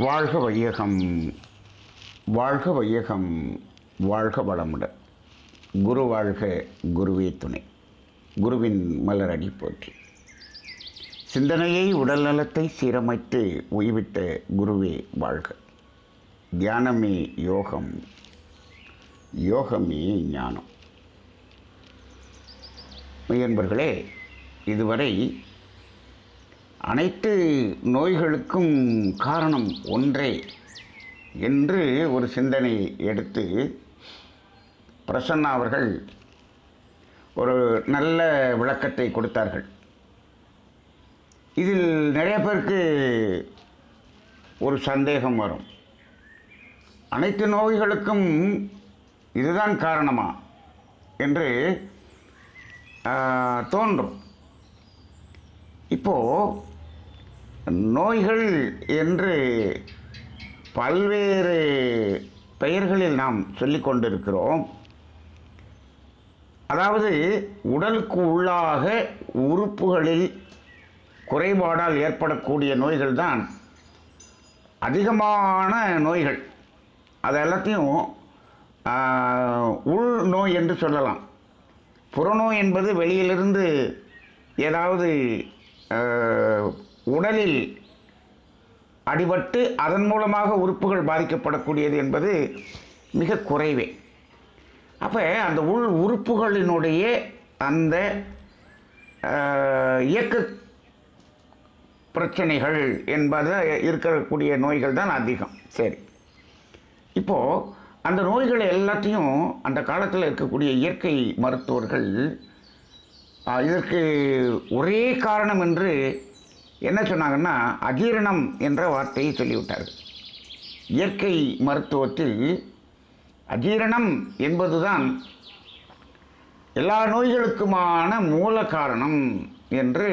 வாழ்க வையகம், வாழ்க வையகம், வாழ்க வளமுடன். குரு வாழ்க, குருவே துணை. குருவின் மலரடி போற்றி. சிந்தனையை உடல் நலத்தை சீரமைத்து உய்விட்ட குருவே வாழ்க. தியானமே யோகம், யோகமே ஞானம். மெய்யன்பர்களே, இதுவரை அனைத்து நோய்களுக்கும் காரணம் ஒன்றே என்று ஒரு சிந்தனையை எடுத்து பிரசன்னா அவர்கள் ஒரு நல்ல விளக்கத்தை கொடுத்தார்கள். இதில் நிறைய பேருக்கு ஒரு சந்தேகம் வரும். அனைத்து நோய்களுக்கும் இதுதான் காரணமா என்று தோன்றும். இப்போது நோய்கள் என்று பல்வேறு பெயர்களில் நாம் சொல்லிக் கொண்டிருக்கிறோம். அதாவது உடலுக்கு உள்ளாக உறுப்புகளில் குறைபாடால் ஏற்படக்கூடிய நோய்கள் தான் அதிகமான நோய்கள். அது எல்லாத்தையும் உள் நோய் என்று சொல்லலாம். புறநோய் என்பது வெளியிலிருந்து ஏதாவது உடலில் அடிபட்டு அதன் மூலமாக உறுப்புகள் பாதிக்கப்படக்கூடியது என்பது மிக குறைவே. அப்போ அந்த உள் உறுப்புகளினுடைய அந்த இயக்க பிரச்சனைகள் என்பது இருக்கக்கூடிய நோய்கள் தான் அதிகம். சரி, இப்போது அந்த நோய்கள் எல்லாத்தையும் அந்த காலத்தில் இருக்கக்கூடிய இயற்கை மருத்துவர்கள் இதற்கு ஒரே காரணம் என்று என்ன சொன்னாங்கன்னா, அஜீரணம் என்ற வார்த்தையை சொல்லிவிட்டார்கள். இயற்கை மருத்துவத்தில் அஜீரணம் என்பதுதான் எல்லா நோய்களுக்குமான மூல காரணம் என்று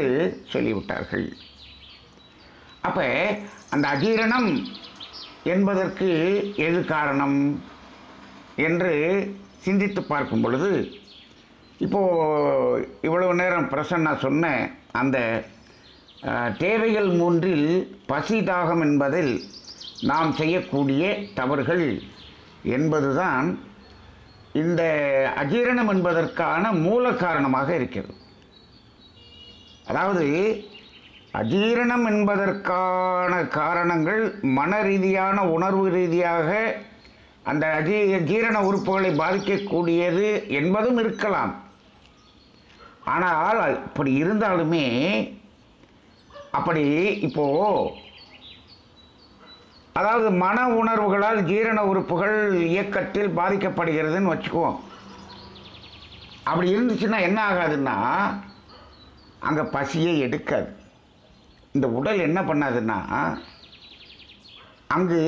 சொல்லிவிட்டார்கள். அப்போ அந்த அஜீரணம் என்பதற்கு எது காரணம் என்று சிந்தித்து பார்க்கும் பொழுது, இப்போது இவ்வளவு நேரம் பிரசன்னா சொன்ன அந்த தேவைகள் மூன்றில் பசி தாகம் என்பதில் நாம் செய்யக்கூடிய தவறுகள் என்பதுதான் இந்த அஜீரணம் என்பதற்கான மூல காரணமாக இருக்கிறது. அதாவது அஜீரணம் என்பதற்கான காரணங்கள் மன ரீதியான உணர்வு ரீதியாக அந்த ஜீரண உறுப்புகளை பாதிக்கக்கூடியது என்பதும் இருக்கலாம். ஆனால் அப்படி இருந்தாலுமே அப்படி இப்போது அதாவது மன உணர்வுகளால் ஜீரண உறுப்புகள் இயக்கத்தில் பாதிக்கப்படுகிறதுன்னு வச்சுக்குவோம். அப்படி இருந்துச்சுன்னா என்ன ஆகாதுன்னா, அங்கே பசியை எடுக்காது. இந்த உடல் என்ன பண்ணாதுன்னா, அங்கு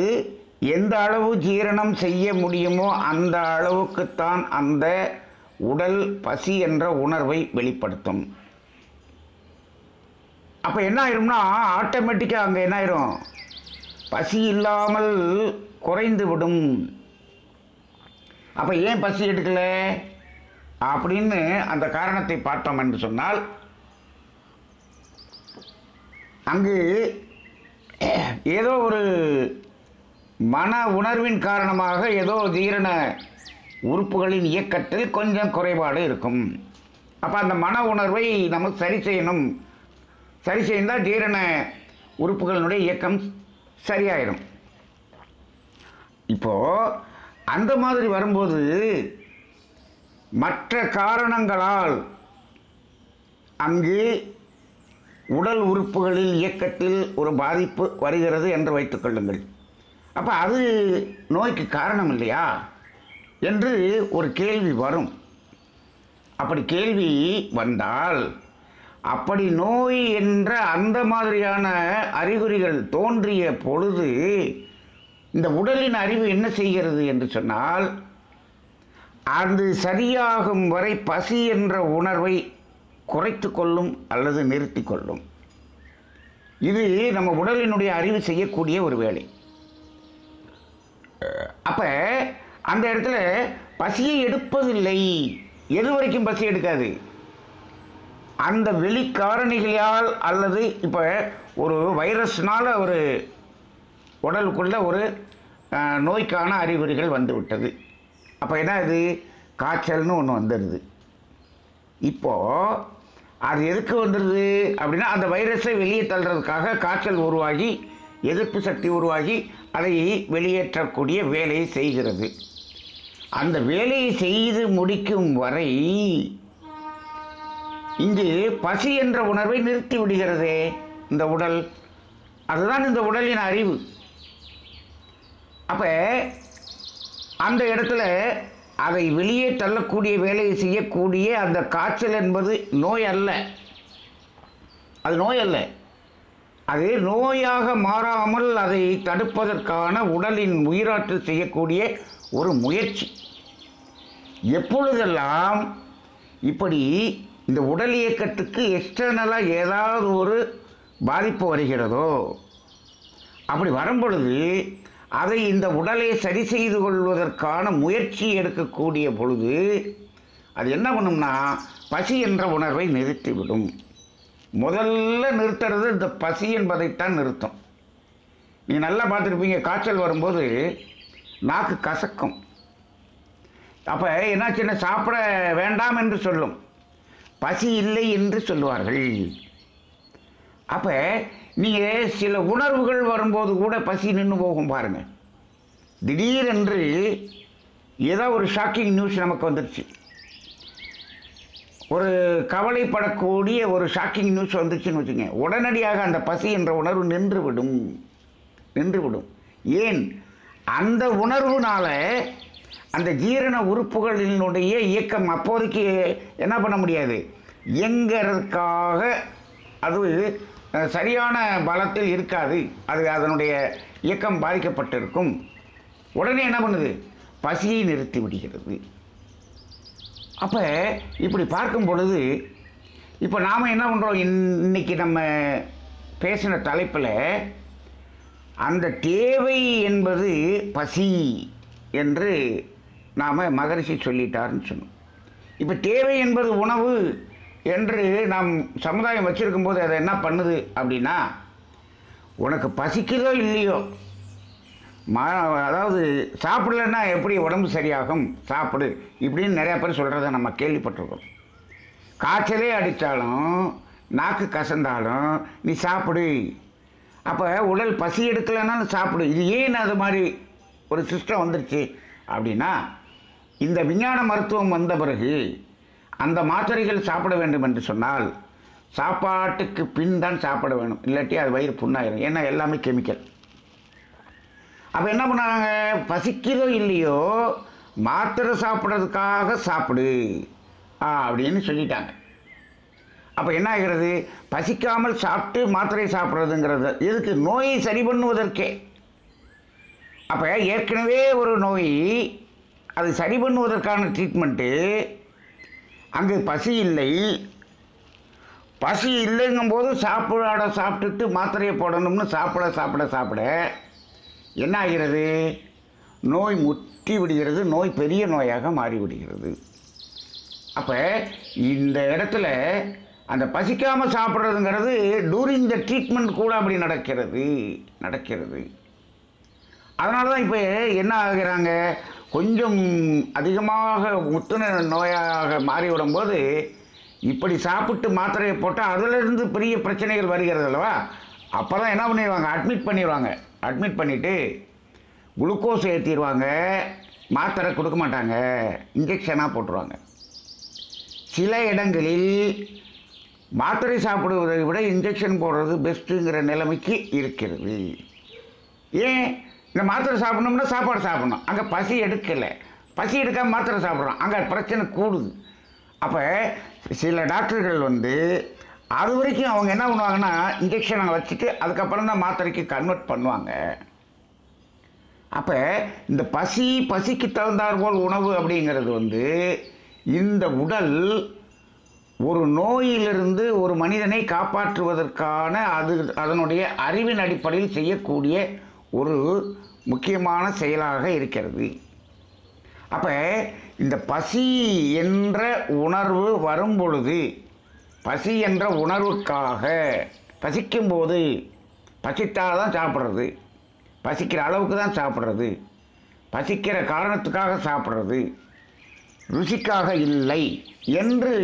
எந்த அளவு ஜீரணம் செய்ய முடியுமோ அந்த அளவுக்குத்தான் அந்த உடல் பசி என்ற உணர்வை வெளிப்படுத்தும். அப்போ என்ன ஆயிரும்னா, ஆட்டோமேட்டிக்காக அங்கே என்ன ஆயிரும், பசி இல்லாமல் குறைந்து விடும். அப்போ ஏன் பசி எடுக்கல அப்படின்னு அந்த காரணத்தை பார்த்தோம் என்று சொன்னால், அங்கு ஏதோ ஒரு மன உணர்வின் காரணமாக ஏதோ ஜீரண உறுப்புகளின் இயக்கத்தில் கொஞ்சம் குறைபாடு இருக்கும். அப்போ அந்த மன உணர்வை நம்ம சரி செய்யணும். சரி செய்தால் ஜீரண உறுப்புகளினுடைய இயக்கம் சரியாயிடும். இப்போது அந்த மாதிரி வரும்போது மற்ற காரணங்களால் அங்கு உடல் உறுப்புகளில் இயக்கத்தில் ஒரு பாதிப்பு வருகிறது என்று வைத்துக்கொள்ளுங்கள். அப்போ அது நோய்க்கு காரணம் இல்லையா என்று ஒரு கேள்வி வரும். அப்படி கேள்வி வந்தால், அப்படி நோய் என்ற அந்த மாதிரியான அறிகுறிகள் தோன்றிய பொழுது இந்த உடலின் அறிவு என்ன செய்கிறது என்று சொன்னால், அது சரியாகும் வரை பசி என்ற உணர்வை குறைத்து கொள்ளும் அல்லது நிறுத்தி கொள்ளும். இது நம்ம உடலினுடைய அறிவு செய்யக்கூடிய ஒரு வேலை. அப்போ அந்த இடத்துல பசியை எடுப்பதில்லை. எது வரைக்கும் பசி எடுக்காது? அந்த வெளிக்காரணிகளால் அல்லது இப்போ ஒரு வைரஸ்னால் ஒரு உடலுக்குள்ள ஒரு நோய்க்கான அறிகுறிகள் வந்துவிட்டது. அப்போ என்ன இது காய்ச்சல்னு ஒன்று வந்துடுது. இப்போது அது எதுக்கு வந்துடுது அப்படின்னா அந்த வைரஸை வெளியே தள்ளுறதுக்காக காய்ச்சல் உருவாகி எதிர்ப்பு சக்தி உருவாகி அதை வெளியேற்றக்கூடிய வேலையை செய்கிறது. அந்த வேலையை செய்து முடிக்கும் வரை இங்கு பசி என்ற உணர்வை நிறுத்தி விடுகிறதே இந்த உடல். அதுதான் இந்த உடலின் அறிவு. அப்போ அந்த இடத்துல அதை வெளியே தள்ளக்கூடிய வேலையை செய்யக்கூடிய அந்த காய்ச்சல் என்பது நோய் அல்ல. அது நோய் அல்ல. அது நோயாக மாறாமல் அதை தடுப்பதற்கான உடலின் உயிராற்றல் செய்யக்கூடிய ஒரு முயற்சி. எப்பொழுதெல்லாம் இப்படி இந்த உடல் இயக்கத்துக்கு எக்ஸ்டர்னலாக ஏதாவது ஒரு பாதிப்பு வருகிறதோ அப்படி வரும்பொழுது அதை இந்த உடலை சரி செய்து கொள்வதற்கான முயற்சி எடுக்கக்கூடிய பொழுது அது என்ன பண்ணும்னா பசி என்ற உணர்வை நிறுத்திவிடும். முதல்ல நிறுத்துறது இந்த பசி என்பதைத்தான் நிறுத்தும். நீங்கள் நல்லா பார்த்துருப்பீங்க, காய்ச்சல் வரும்போது நாக்கு கசக்கும். அப்போ என்னாச்சுன்னா சாப்பிட வேண்டாம் என்று சொல்லும், பசி இல்லை என்று சொல்லுவார்கள். அப்போ நீங்கள் சில உணர்வுகள் வரும்போது கூட பசி நின்று போகும் பாருங்கள். திடீரென்று ஏதோ ஒரு ஷாக்கிங் நியூஸ் நமக்கு வந்துடுச்சு, ஒரு கவலைப்படக்கூடிய ஒரு ஷாக்கிங் நியூஸ் வந்துச்சுன்னு வச்சுங்க, உடனடியாக அந்த பசி என்ற உணர்வு நின்றுவிடும். ஏன்? அந்த உணர்வுனால அந்த ஜீரண உறுப்புகளினுடைய இயக்கம் அப்போதைக்கு என்ன பண்ண முடியாது, இயங்கிறதுக்காக அது சரியான பலத்தில் இருக்காது, அது அதனுடைய இயக்கம் பாதிக்கப்பட்டிருக்கும். உடனே என்ன பண்ணுது, பசியை நிறுத்தி விடுகிறது. அப்போ இப்படி பார்க்கும் பொழுது இப்போ நாம் என்ன பண்ணுறோம், இன்னைக்கு நம்ம பேசின தலைப்பில் அந்த தேவை என்பது பசி என்று நாம் மகரிஷி சொல்லிட்டாருன்னு சொன்னோம். இப்போ தேவை என்பது உணவு என்று நாம் சமுதாயம் வச்சுருக்கும் போது அதை என்ன பண்ணுது அப்படின்னா, உனக்கு பசிக்குதோ இல்லையோ, அதாவது சாப்பிடலன்னா எப்படி உடம்பு சரியாகும், சாப்பிடு இப்படின்னு நிறையா பேர் சொல்கிறத நம்ம கேள்விப்பட்டிருக்கோம். காய்ச்சலே அடித்தாலும் நாக்கு கசந்தாலும் நீ சாப்பிடு, அப்போ உடல் பசி எடுக்கலைன்னாலும் சாப்பிடு. இது ஏன் அது மாதிரி ஒரு சிஸ்டம் வந்துருச்சு அப்படின்னா, இந்த விஞ்ஞான மருத்துவம் வந்த பிறகு அந்த மாத்திரைகள் சாப்பிட வேண்டும் என்று சொன்னால் சாப்பாட்டுக்கு பின் தான் சாப்பிட வேணும், இல்லாட்டி அது வயிறு புண்ணாயிரும். ஏன்னா எல்லாமே கெமிக்கல். அப்போ என்ன பண்ணாங்க, பசிக்கிறதோ இல்லையோ மாத்திரை சாப்பிட்றதுக்காக சாப்பிடு அப்படின்னு சொல்லிட்டாங்க. அப்போ என்ன ஆகிறது, பசிக்காமல் சாப்பிட்டு மாத்திரை சாப்பிட்றதுங்கிறது எதுக்கு, நோயை சரி பண்ணுவதற்கே. அப்போ ஏற்கனவே ஒரு நோய், அது சரி பண்ணுவதற்கான ட்ரீட்மெண்ட்டு. அங்கே பசி இல்லை, பசி இல்லைங்கும்போது சாப்பிட்டுட்டு மாத்திரையை போடணும்னு சாப்பிட என்ன ஆகிறது, நோய் முற்றி விடுகிறது, நோய் பெரிய நோயாக மாறிவிடுகிறது. அப்போ இந்த இடத்துல அந்த பசிக்காமல் சாப்பிட்றதுங்கிறது டூரிங் த ட்ரீட்மெண்ட் கூட அப்படி நடக்கிறது. அதனால தான் இப்போ என்ன ஆகிறாங்க, கொஞ்சம் அதிகமாக முத்துன நோயாக மாறிவிடும்போது இப்படி சாப்பிட்டு மாத்திரையை போட்டால் அதிலிருந்து பெரிய பிரச்சனைகள் வருகிறது அல்லவா. அப்போ தான் என்ன பண்ணிடுவாங்க, அட்மிட் பண்ணிவிட்டு குளுக்கோஸ் ஏற்றிடுவாங்க, மாத்திரை கொடுக்க மாட்டாங்க, இன்ஜெக்ஷனாக போட்டுருவாங்க. சில இடங்களில் மாத்திரை சாப்பிடுவதை விட இன்ஜெக்ஷன் போடுறது பெஸ்ட்டுங்கிற நிலைமைக்கு இருக்கிறது. ஏன், இந்த மாத்திரை சாப்பிட்ணும்னா சாப்பாடு சாப்பிட்ணும், அங்கே பசி எடுக்காமல் மாத்திரை சாப்பிட்றோம், அங்கே பிரச்சனை கூடுது. அப்போ சில டாக்டர்கள் அது வரைக்கும் அவங்க என்ன பண்ணுவாங்கன்னா இன்ஜெக்ஷனை வச்சுட்டு அதுக்கப்புறம் தான் மாத்திரைக்கு கன்வெர்ட் பண்ணுவாங்க. அப்போ இந்த பசிக்கு தகுந்தாற்போல் உணவு அப்படிங்கிறது இந்த உடல் ஒரு நோயிலிருந்து ஒரு மனிதனை காப்பாற்றுவதற்கான அதனுடைய அறிவின் அடிப்படையில் செய்யக்கூடிய ஒரு முக்கியமான செயலாக இருக்கிறது. அப்போ இந்த பசி என்ற உணர்வு வரும் பொழுது, பசி என்ற உணர்வுக்காக பசிக்கும்போது, பசித்தால் தான் சாப்பிட்றது, பசிக்கிற அளவுக்கு தான் சாப்பிட்றது, பசிக்கிற காரணத்துக்காக சாப்பிட்றது, ருசிக்காக இல்லை என்று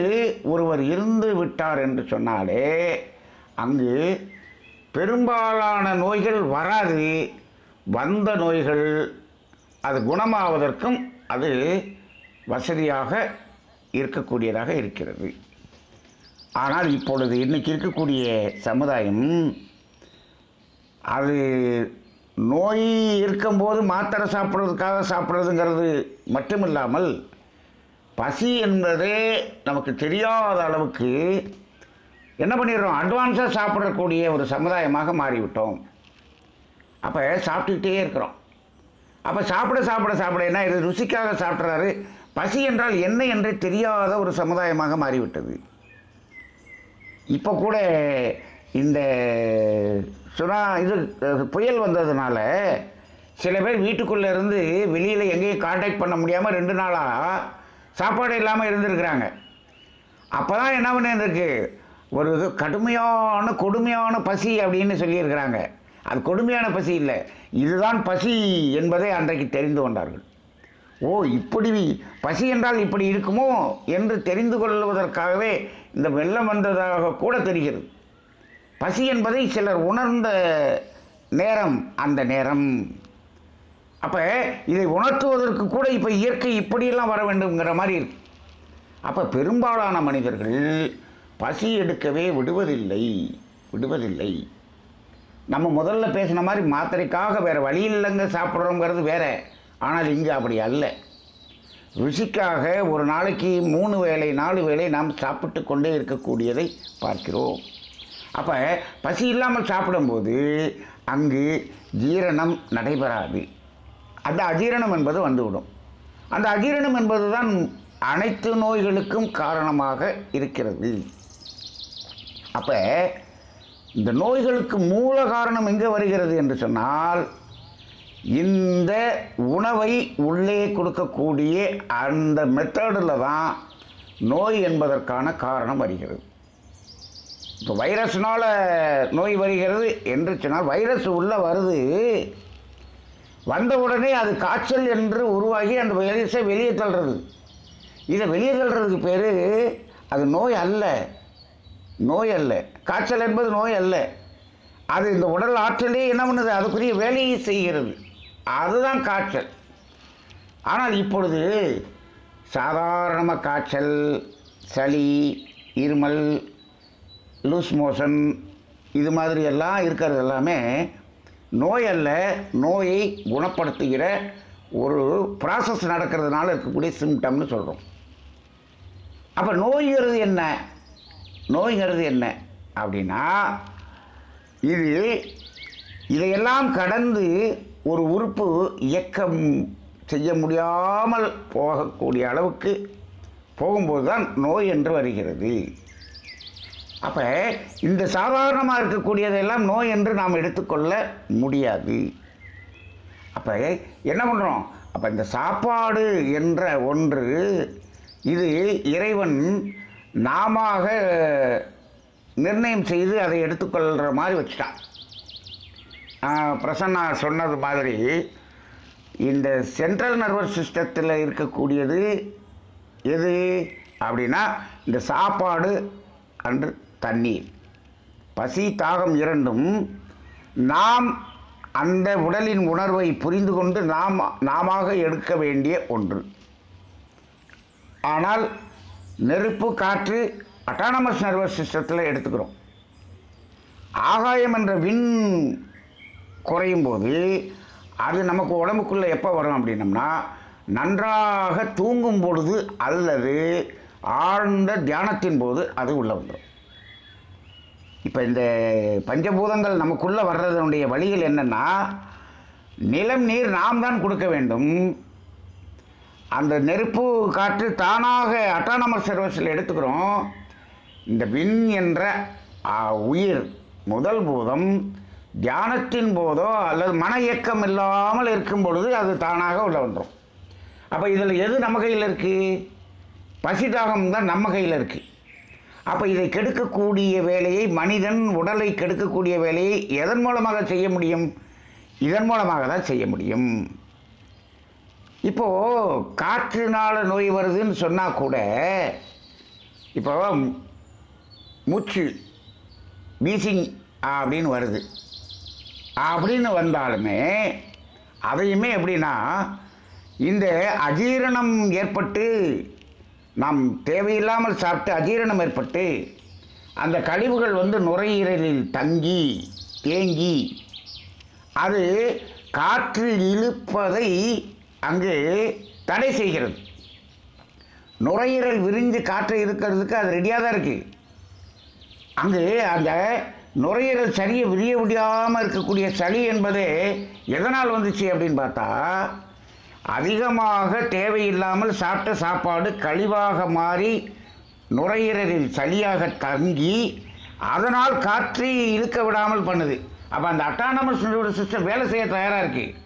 ஒருவர் இருந்து விட்டார் என்று சொன்னாலே அங்கு பெரும்பாலான நோய்கள் வராது. வந்த நோய்கள் அது குணமாவதற்கும் அது வசதியாக இருக்கக்கூடியதாக இருக்கிறது. ஆனால் இப்பொழுது இன்னைக்கு இருக்கக்கூடிய சமுதாயம் அது நோய் இருக்கும்போது மாத்திரை சாப்பிட்றதுக்காக சாப்பிட்றதுங்கிறது மட்டுமில்லாமல் பசி என்பதே நமக்கு தெரியாத அளவுக்கு என்ன பண்ணிடுறோம், அட்வான்ஸாக சாப்பிடக்கூடிய ஒரு சமுதாயமாக மாறிவிட்டோம். அப்போ சாப்பிட்டுக்கிட்டே இருக்கிறோம். அப்போ சாப்பிட சாப்பிட சாப்பிட என்ன, இது ருசிக்காக சாப்பிட்றாரு, பசி என்றால் என்ன என்றே தெரியாத ஒரு சமுதாயமாக மாறிவிட்டது. இப்போ கூட இந்த இது புயல் வந்ததுனால சில பேர் வீட்டுக்குள்ளே இருந்து வெளியில் எங்கேயும் காண்டாக்ட் பண்ண முடியாமல் 2 நாளாக சாப்பாடு இல்லாமல் இருந்திருக்கிறாங்க. அப்போ தான் என்ன பண்ணிருக்கு, ஒரு கடுமையான கொடுமையான பசி அப்படின்னு சொல்லியிருக்கிறாங்க. அது கொடுமையான பசி இல்லை, இதுதான் பசி என்பதை அன்றைக்கு தெரிந்து கொண்டார்கள். ஓ, இப்படி பசி என்றால் இப்படி இருக்குமோ என்று தெரிந்து கொள்வதற்காகவே இந்த வெள்ளம் வந்ததாக கூட தெரிகிறது. பசி என்பதை சிலர் உணர்ந்த நேரம் அந்த நேரம். அப்போ இதை உணர்த்துவதற்கு கூட இப்போ இயற்கை இப்படியெல்லாம் வர வேண்டும்ங்கிற மாதிரி இருக்கு. அப்போ பெரும்பாலான மனிதர்கள் பசி எடுக்கவே விடுவதில்லை. நம்ம முதல்ல பேசின மாதிரி மாத்திரைக்காக வேறு வழி இல்லைங்க சாப்பிட்றோங்கிறது வேற. ஆனால் இங்கே அப்படி அல்ல. ருசிக்காக ஒரு நாளைக்கு 3 வேளை 4 வேளை நாம் சாப்பிட்டு கொண்டே இருக்கக்கூடியதை பார்க்கிறோம். அப்போ பசி இல்லாமல் சாப்பிடும்போது அங்கு ஜீரணம் நடைபெறாது. அந்த அஜீரணம் என்பது வந்துவிடும். அந்த அஜீரணம் என்பது தான் அனைத்து நோய்களுக்கும் காரணமாக இருக்கிறது. அப்போ இந்த நோய்களுக்கு மூல காரணம் எங்கே வருகிறது என்று சொன்னால், இந்த உணவை உள்ளே கொடுக்கக்கூடிய அந்த மெத்தடில் தான் நோய் என்பதற்கான காரணம் வருகிறது. இப்போ வைரஸ்னால் நோய் வருகிறது என்று சொன்னால், வைரஸ் உள்ளே வருது, வந்த உடனே அது காய்ச்சல் என்று உருவாகி அந்த வைரஸை வெளியே தள்ளுறது. இதை வெளியே தள்ளுறதுக்கு பேர் அது நோய் அல்ல. காய்ச்சல் என்பது நோய் அல்ல. அது இந்த உடல் ஆற்றலே என்ன பண்ணுது, அதுக்குரிய வேலையை செய்கிறது. அதுதான் காய்ச்சல். ஆனால் இப்பொழுது சாதாரண காய்ச்சல், சளி, இருமல், லூஸ் மோஷன் இது மாதிரி எல்லாம் இருக்கிறது எல்லாமே நோய் அல்ல. நோயை குணப்படுத்துகிற ஒரு ப்ராசஸ் நடக்கிறதுனால இருக்கக்கூடிய சிம்டம்னு சொல்கிறோம். அப்போ நோய்கிறது என்ன அப்படின்னா, இதையெல்லாம் கடந்து ஒரு உறுப்பு இயக்கம் செய்ய முடியாமல் போகக்கூடிய அளவுக்கு போகும்போது தான் நோய் என்று வருகிறது. அப்போ இந்த சாதாரணமாக இருக்கக்கூடியதெல்லாம் நோய் என்று நாம் எடுத்துக்கொள்ள முடியாது. அப்போ என்ன பண்ணுறோம், அப்போ இந்த சாப்பாடு என்ற ஒன்று இது இறைவன் நாம நிர்ணயம் செய்து அதை எடுத்துக்கொள்கிற மாதிரி வச்சுட்டான். பிரசன்னா சொன்னது மாதிரி இந்த சென்ட்ரல் நர்வஸ் சிஸ்டத்தில் இருக்கக்கூடியது எது அப்படின்னா, இந்த சாப்பாடு அன்று தண்ணீர், பசி தாகம் இரண்டும் நாம் அந்த உடலின் உணர்வை புரிந்து கொண்டு நாம எடுக்க வேண்டிய ஒன்று. ஆனால் நெருப்பு, காற்று அட்டானமஸ் நர்வஸ் சிஸ்டத்தில் எடுத்துக்கிறோம். ஆகாயம் என்ற விண் குறையும் போது அது நமக்கு உடம்புக்குள்ளே எப்போ வரும் அப்படின்னம்னா, நன்றாக தூங்கும் பொழுது அல்லது ஆழ்ந்த தியானத்தின் போது அது உள்ளே வந்துடும். இப்போ இந்த பஞ்சபூதங்கள் நமக்குள்ளே வர்றதனுடைய வழிகள் என்னென்னா, நிலம், நீர் நாம் தான் கொடுக்க வேண்டும். அந்த நெருப்பு, காற்று தானாக அட்டானமஸ் நர்வஸில் எடுத்துக்கிறோம். இந்த விண் என்ற உயிர் முதல் பூதம் தியானத்தின் போதோ அல்லது மன இயக்கம் இல்லாமல் இருக்கும் பொழுது அது தானாக உள்ள வந்துடும். அப்போ இதில் எது நம்ம கையில் இருக்குது? பசி தாகம் தான் நம்ம கையில் இருக்குது. அப்போ இதை கெடுக்கக்கூடிய வேலையை, மனிதன் உடலை கெடுக்கக்கூடிய வேலையை எதன் மூலமாக செய்ய முடியும்? இதன் மூலமாக தான் செய்ய முடியும். இப்போது காற்றுனால நோய் வருதுன்னு சொன்னால் கூட, இப்போ மூச்சு வீசிங் அப்படின்னு வருது அப்படின்னு வந்தாலுமே அதையுமே எப்படின்னா, இந்த அஜீரணம் ஏற்பட்டு நாம் தேவையில்லாமல் சாப்பிட்டு அஜீரணம் ஏற்பட்டு அந்த கழிவுகள் வந்து நுரையீரலில் தங்கி தேங்கி அது காற்று இழுப்பதை அங்கு தடை செய்கிறது. நுரையீரல் விரிஞ்சு காற்று இருக்கிறதுக்கு அது ரெடியாக தான் இருக்குது. அங்கு அந்த நுரையீரல் சரியை விரிய முடியாமல் இருக்கக்கூடிய சளி என்பது எதனால் வந்துச்சு அப்படின்னு பார்த்தா, அதிகமாக தேவையில்லாமல் சாப்பிட்ட சாப்பாடு கழிவாக மாறி நுரையீரலில் சளியாக தங்கி அதனால் காற்றை இழுக்க விடாமல் பண்ணுது. அப்போ அந்த அட்டானமஸ் நர்வஸ் சிஸ்டம் வேலை செய்ய தயாராக இருக்குது.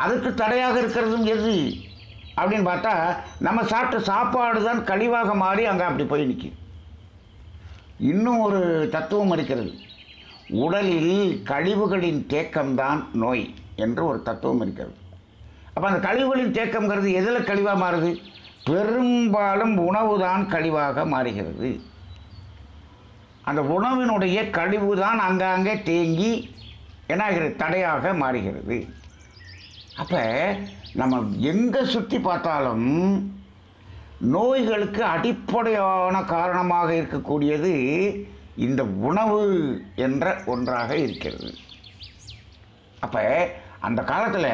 அதுக்கு தடையாக இருக்கிறதும் எது அப்படின்னு பார்த்தா, நம்ம சாப்பிட்ட சாப்பாடு தான் கழிவாக மாறி அங்கே அப்படி போய் நிற்கும். இன்னும் ஒரு தத்துவம் இருக்கிறது. உடலில் கழிவுகளின் தேக்கம்தான் நோய் என்று ஒரு தத்துவம் இருக்கிறது. அப்போ அந்த கழிவுகளின் தேக்கம்ங்கிறது எதில் கழிவாக மாறுது? பெரும்பாலும் உணவு தான் கழிவாக மாறுகிறது. அந்த உணவினுடைய கழிவு தான் அங்கங்கே தேங்கி என்னாகிறது? தடையாக மாறுகிறது. அப்போ நம்ம எங்கே சுற்றி பார்த்தாலும் நோய்களுக்கு அடிப்படையான காரணமாக இருக்கக்கூடியது இந்த உணவு என்ற ஒன்றாக இருக்கிறது. அப்போ அந்த காலத்தில்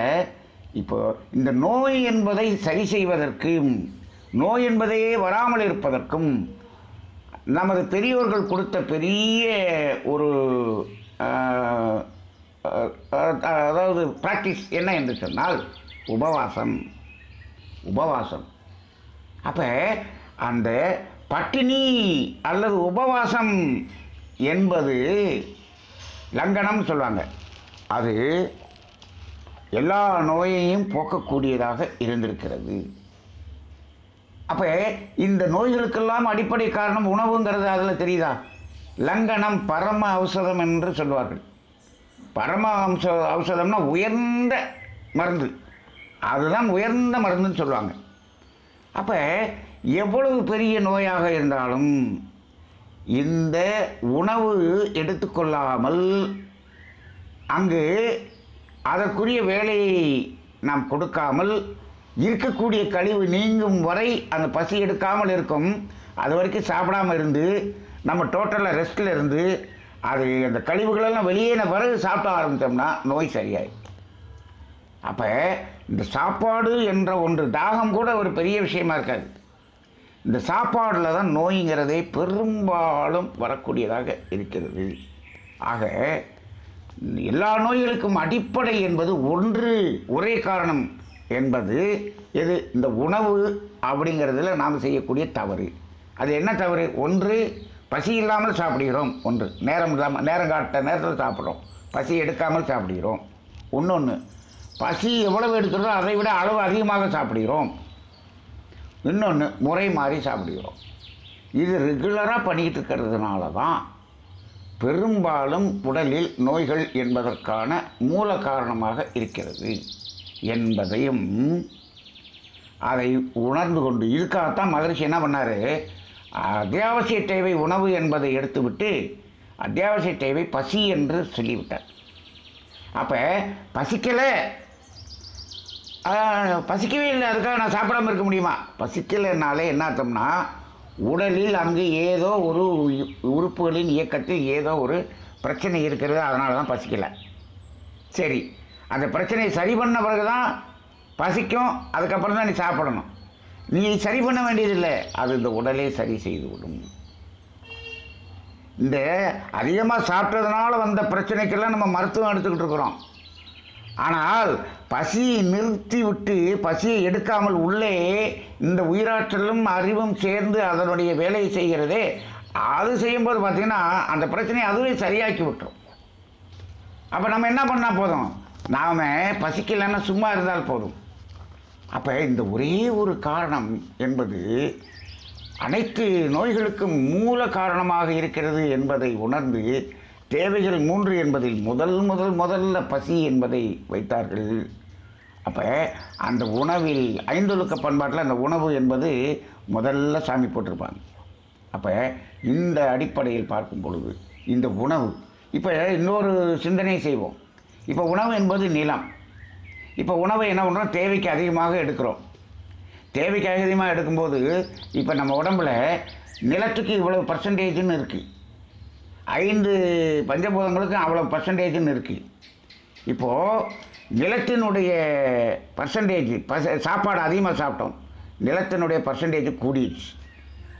இப்போ இந்த நோய் என்பதை சரி செய்வதற்கும் நோய் என்பதே வராமல் இருப்பதற்கும் நமது பெரியோர்கள் கொடுத்த பெரிய ஒரு அதாவது ப்ராக்டிஸ் என்ன என்று சொன்னால் உபவாசம். அப்போ அந்த பட்டினி அல்லது உபவாசம் என்பது லங்கனம் சொல்லுவாங்க. அது எல்லா நோயையும் போக்கக்கூடியதாக இருந்திருக்கிறது. அப்போ இந்த நோய்களுக்கெல்லாம் அடிப்படை காரணம் உணவுங்கிறது அதில் தெரியுதா? லங்கனம் பரம ஔஷதம் என்று சொல்வார்கள். பரம ஔஷதம்னா உயர்ந்த மருந்து, அதுதான் உயர்ந்த மருந்துன்னு சொல்லுவாங்க. அப்போ எவ்வளவு பெரிய நோயாக இருந்தாலும் இந்த உணவு எடுத்துக்கொள்ளாமல் அங்கு அதற்குரிய வேலையை நாம் கொடுக்காமல் இருக்கக்கூடிய கழிவு நீங்கும் வரை அந்த பசி எடுக்காமல் இருக்கும். அது வரைக்கும் சாப்பிடாமல் இருந்து நம்ம டோட்டலாக ரெஸ்ட்டில் இருந்து அது அந்த கழிவுகளெல்லாம் வெளியேன பிறகு சாப்பிட ஆரம்பித்தோம்னா நோய் சரியாயிடும். அப்போ இந்த சாப்பாடு என்ற ஒன்று தாகம் கூட ஒரு பெரிய விஷயமா இருக்காது. இந்த சாப்பாடில் தான் நோய்ங்கிறதே பெரும்பாலும் வரக்கூடியதாக இருக்கிறது. ஆக எல்லா நோய்களுக்கும் அடிப்படை என்பது ஒரே காரணம் என்பது எது? இந்த உணவு அப்படிங்கிறதுல நாம் செய்யக்கூடிய தவறு. அது என்ன தவறு? ஒன்று, பசி இல்லாமல் சாப்பிடுகிறோம். ஒன்று, நேரம் காட்ட நேரத்தில் சாப்பிட்றோம், பசி எடுக்காமல் சாப்பிடுகிறோம். இன்னொன்று, பசி எவ்வளவு எடுக்கிறதோ அதை விட அளவு அதிகமாக சாப்பிடுகிறோம். இன்னொன்று, முறை மாறி சாப்பிடுகிறோம். இது ரெகுலராக பண்ணிக்கிட்டு இருக்கிறதுனால தான் பெரும்பாலும் உடலில் நோய்கள் என்பதற்கான மூல காரணமாக இருக்கிறது என்பதையும் அதை உணர்ந்து கொண்டு, இதுக்காகத்தான் மகரிஷி என்ன பண்ணார்? அத்தியாவசிய தேவை உணவு என்பதை எடுத்துவிட்டு அத்தியாவசிய தேவை பசி என்று சொல்லிவிட்டார். அப்போ பசிக்கவே இல்லை, அதுக்காக நான் சாப்பிடாமல் இருக்க முடியுமா? பசிக்கலைன்னாலே என்ன அர்த்தம்னா, உடலில் அங்கு ஏதோ ஒரு உறுப்புகளின் இயக்கத்தில் ஏதோ ஒரு பிரச்சனை இருக்கிறது, அதனால தான் பசிக்கலை. சரி, அந்த பிரச்சனையை சரி பண்ண பிறகு தான் பசிக்கும், அதுக்கப்புறம் தான் நீ சாப்பிடணும். நீ சரி பண்ண வேண்டியதில்லை, அது இந்த உடலே சரி செய்து விடும். இந்த அதிகமாக சாப்பிட்டதுனால வந்த பிரச்சனைக்கெல்லாம் நம்ம மருத்துவம் எடுத்துக்கிட்டு இருக்கிறோம். ஆனால் பசியை நிறுத்தி விட்டு பசியை எடுக்காமல் உள்ளே இந்த உயிராற்றலும் அறிவும் சேர்ந்து அதனுடைய வேலையை செய்கிறதே, அது செய்யும்போது பார்த்திங்கன்னா அந்த பிரச்சனையை அதுவே சரியாக்கி விட்டுரும். அப்போ நம்ம என்ன பண்ணால் போதும்? நாம் பசிக்கலைன்னா சும்மா இருந்தால் போதும். அப்போ இந்த ஒரே ஒரு காரணம் என்பது அனைத்து நோய்களுக்கும் மூல காரணமாக இருக்கிறது என்பதை உணர்ந்து தேவைகள் 3 என்பதில் முதல்ல பசி என்பதை வைத்தார்கள். அப்போ அந்த உணவில் ஐந்தொழுக்க பண்பாட்டில் அந்த உணவு என்பது முதல்ல சாமி போட்டிருப்பாங்க. அப்போ இந்த அடிப்படையில் பார்க்கும் பொழுது இந்த உணவு, இப்போ இன்னொரு சிந்தனை செய்வோம். இப்போ உணவு என்பது நிலம். இப்போ உணவை என்ன பண்ணுறோம், தேவைக்கு அதிகமாக எடுக்கிறோம். தேவைக்கு அதிகமாக எடுக்கும்போது இப்போ நம்ம உடம்புல நிலத்துக்கு இவ்வளவு பர்சன்டேஜ்னு இருக்குது, 5 பஞ்சபூதங்களுக்கும் அவ்வளோ பர்சன்டேஜ்னு இருக்குது. இப்போது நிலத்தினுடைய பர்சன்டேஜ் சாப்பாடு அதிகமாக சாப்பிட்டோம், நிலத்தினுடைய பர்சன்டேஜ் கூடிடுச்சு.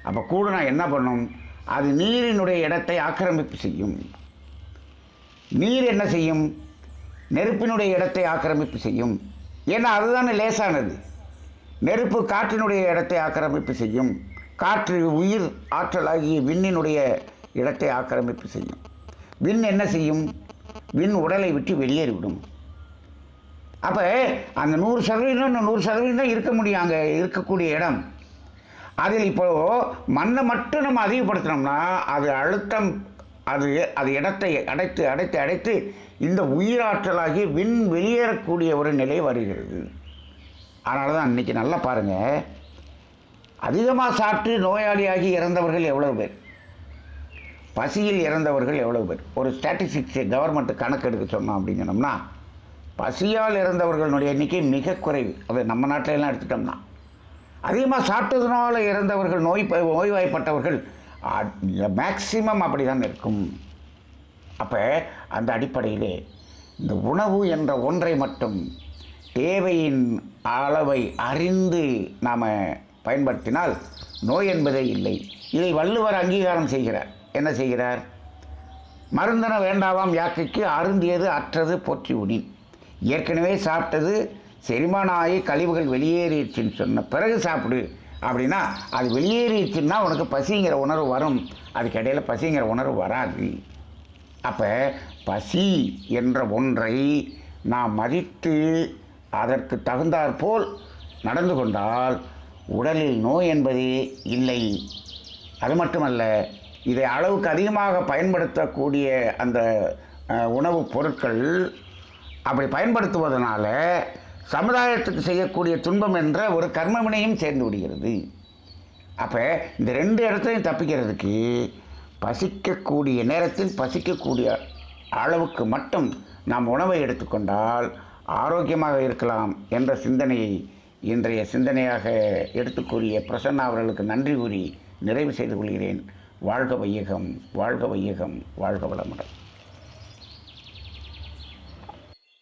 அப்போ கூடுனா என்ன பண்ணும், அது நீரினுடைய இடத்தை ஆக்கிரமிப்பு செய்யும். நீர் என்ன செய்யும், நெருப்பினுடைய இடத்தை ஆக்கிரமிப்பு செய்யும். ஏன்னா அதுதானே லேசானது. நெருப்பு காற்றினுடைய இடத்தை ஆக்கிரமிப்பு செய்யும். காற்று உயிர் ஆற்றலாகிய விண்ணினுடைய இடத்தை ஆக்கிரமிப்பு செய்யும். விண் என்ன செய்யும், விண் உடலை விட்டு வெளியேறிவிடும். அப்போ அந்த 100% தான் இருக்க முடியும் அங்கே இருக்கக்கூடிய இடம். அதில் இப்போது மண்ணை மட்டும் நம்ம அதிகப்படுத்தினோம்னா அது அழுத்தம், அது இடத்தை அடைத்து இந்த உயிராற்றலாகி விண் வெளியேறக்கூடிய ஒரு நிலை வருகிறது. அதனால தான் இன்றைக்கி நல்லா பாருங்கள், அதிகமாக சாப்பிட்டு நோயாளியாகி இறந்தவர்கள் எவ்வளோ பேர், பசியில் இறந்தவர்கள் எவ்வளோ பேர். ஒரு ஸ்டாட்டிஸ்டிக்ஸ் கவர்மெண்ட் கணக்கெடுக்க சொன்னோம் அப்படின்னு சொன்னோம்னா பசியால் இறந்தவர்களுடைய எண்ணிக்கை மிக குறைவு. அது நம்ம நாட்டிலெல்லாம் எடுத்துட்டோம்னா, அதிகமாக சாப்பிட்டதுனால இறந்தவர்கள் நோய்வாய்ப்பட்டவர்கள் மேக்சிமம் அப்படி தான் இருக்கும். அப்போ அந்த அடிப்படையிலே இந்த உணவு என்ற ஒன்றை மட்டும் தேவையின் அளவை அறிந்து நாம் பயன்படுத்தினால் நோய் என்பதே இல்லை. இதை வள்ளுவர் அங்கீகாரம் செய்கிறார். என்ன செய்கிறார், மருந்தன வேண்டாவாம் யாக்கைக்கு அருந்தியது அற்றது போற்றி உணி. ஏற்கனவே சாப்பிட்டது செரிமானம் ஆகி கழிவுகள் வெளியேறிடுச்சுன்னு சொன்ன பிறகு சாப்பிடு அப்படின்னா, அது வெளியேறிடுச்சுன்னா உனக்கு பசிங்கிற உணர்வு வரும், அதுக்கு இடையில பசிங்கிற உணர்வு வராது. அப்போ பசி என்ற ஒன்றை நாம் மதித்து அதற்கு தகுந்தாற்போல் நடந்து கொண்டால் உடலில் நோய் என்பதே இல்லை. அது மட்டுமல்ல, இதை அளவுக்கு அதிகமாக பயன்படுத்தக்கூடிய அந்த உணவுப் பொருட்கள் அப்படி பயன்படுத்துவதனால சமுதாயத்துக்கு செய்யக்கூடிய துன்பம் என்ற ஒரு கர்மவினையும் சேர்ந்து விடுகிறது. அப்போ இந்த 2 இடத்தையும் தப்பிக்கிறதுக்கு பசிக்கக்கூடிய நேரத்தில் பசிக்கக்கூடிய அளவுக்கு மட்டும் நாம் உணவை எடுத்துக்கொண்டால் ஆரோக்கியமாக இருக்கலாம் என்ற சிந்தனையை இன்றைய சிந்தனையாக எடுத்துக்கூறிய பிரசன்னா அவர்களுக்கு நன்றி கூறி நிறைவு செய்து கொள்கிறேன். வாழ்க வையகம், வாழ்க வையகம், வாழ்க வளமுடன்.